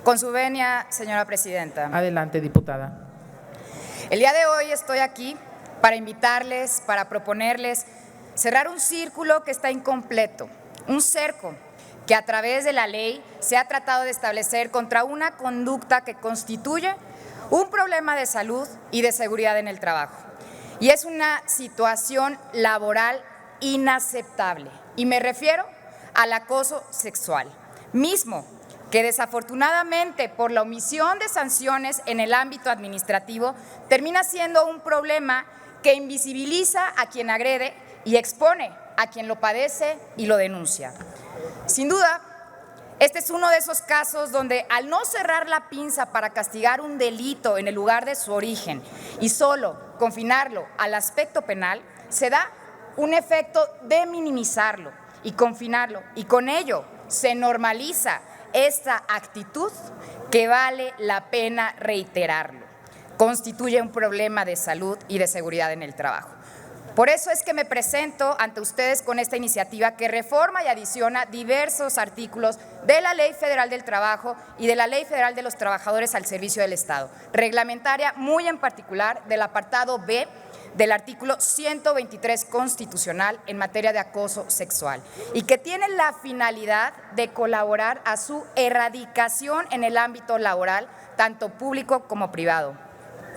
Con su venia, señora presidenta. Adelante, diputada. El día de hoy estoy aquí para invitarles, para proponerles cerrar un círculo que está incompleto, un cerco que a través de la ley se ha tratado de establecer contra una conducta que constituye un problema de salud y de seguridad en el trabajo. Y es una situación laboral inaceptable. Y me refiero al acoso sexual, mismo que desafortunadamente por la omisión de sanciones en el ámbito administrativo termina siendo un problema que invisibiliza a quien agrede y expone a quien lo padece y lo denuncia. Sin duda, este es uno de esos casos donde al no cerrar la pinza para castigar un delito en el lugar de su origen y solo confinarlo al aspecto penal, se da un efecto de minimizarlo y confinarlo, y con ello se normaliza esta actitud que vale la pena reiterarlo. Constituye un problema de salud y de seguridad en el trabajo. Por eso es que me presento ante ustedes con esta iniciativa que reforma y adiciona diversos artículos de la Ley Federal del Trabajo y de la Ley Federal de los Trabajadores al Servicio del Estado, reglamentaria muy en particular del apartado B del artículo 123 constitucional en materia de acoso sexual y que tiene la finalidad de colaborar a su erradicación en el ámbito laboral, tanto público como privado,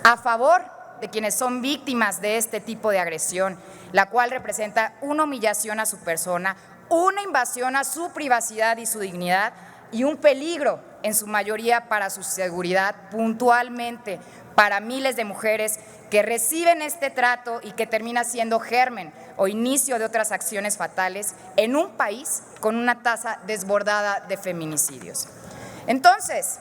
a favor de quienes son víctimas de este tipo de agresión, la cual representa una humillación a su persona, una invasión a su privacidad y su dignidad y un peligro en su mayoría para su seguridad, puntualmente para miles de mujeres que reciben este trato y que termina siendo germen o inicio de otras acciones fatales en un país con una tasa desbordada de feminicidios. Entonces,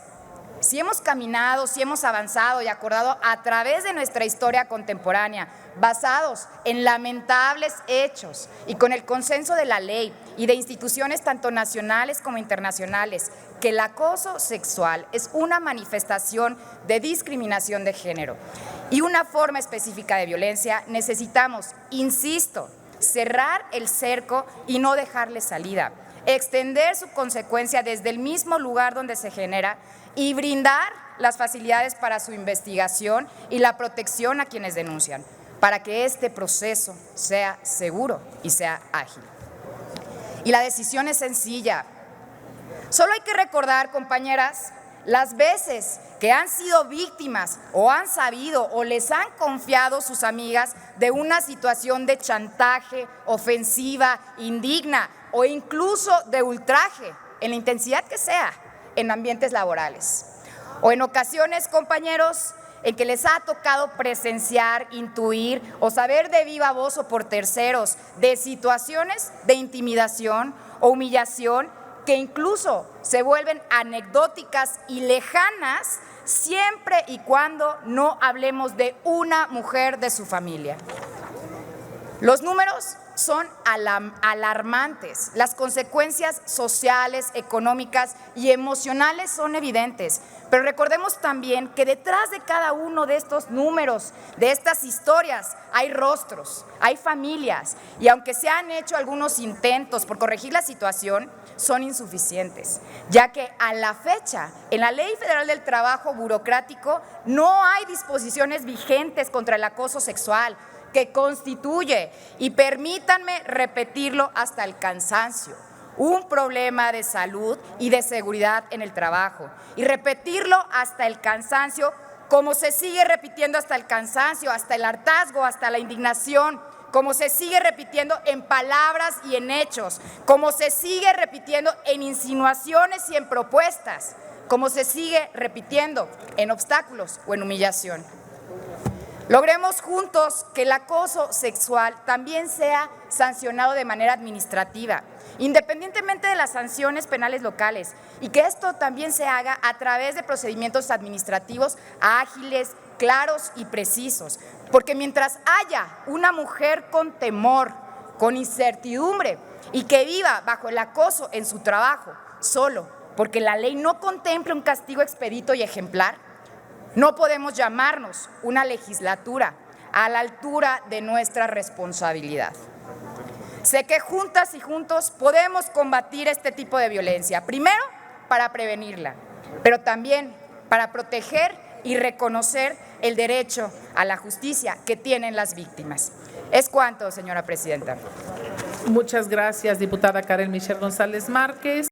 si hemos caminado, si hemos avanzado y acordado a través de nuestra historia contemporánea, basados en lamentables hechos y con el consenso de la ley y de instituciones tanto nacionales como internacionales, que el acoso sexual es una manifestación de discriminación de género y una forma específica de violencia, necesitamos, insisto, cerrar el cerco y no dejarle salida, extender su consecuencia desde el mismo lugar donde se genera y brindar las facilidades para su investigación y la protección a quienes denuncian, para que este proceso sea seguro y sea ágil. Y la decisión es sencilla. Solo hay que recordar, compañeras, las veces que han sido víctimas o han sabido o les han confiado sus amigas de una situación de chantaje, ofensiva, indigna o incluso de ultraje, en la intensidad que sea, en ambientes laborales. O en ocasiones, compañeros, en que les ha tocado presenciar, intuir o saber de viva voz o por terceros de situaciones de intimidación o humillación que incluso se vuelven anecdóticas y lejanas siempre y cuando no hablemos de una mujer de su familia. Los números son alarmantes, las consecuencias sociales, económicas y emocionales son evidentes, pero recordemos también que detrás de cada uno de estos números, de estas historias, hay rostros, hay familias, y aunque se han hecho algunos intentos por corregir la situación, son insuficientes, ya que a la fecha, en la Ley Federal del Trabajo burocrático, no hay disposiciones vigentes contra el acoso sexual, que constituye, y permítanme repetirlo hasta el cansancio, un problema de salud y de seguridad en el trabajo. Y repetirlo hasta el cansancio, como se sigue repitiendo hasta el cansancio, hasta el hartazgo, hasta la indignación, como se sigue repitiendo en palabras y en hechos, como se sigue repitiendo en insinuaciones y en propuestas, como se sigue repitiendo en obstáculos o en humillación. Logremos juntos que el acoso sexual también sea sancionado de manera administrativa, independientemente de las sanciones penales locales, y que esto también se haga a través de procedimientos administrativos ágiles, claros y precisos, porque mientras haya una mujer con temor, con incertidumbre y que viva bajo el acoso en su trabajo, solo porque la ley no contempla un castigo expedito y ejemplar, no podemos llamarnos una legislatura a la altura de nuestra responsabilidad. Sé que juntas y juntos podemos combatir este tipo de violencia, primero para prevenirla pero también para proteger y reconocer el derecho a la justicia que tienen las víctimas. Es cuanto, señora presidenta. Muchas gracias, diputada Karen Michelle González Márquez.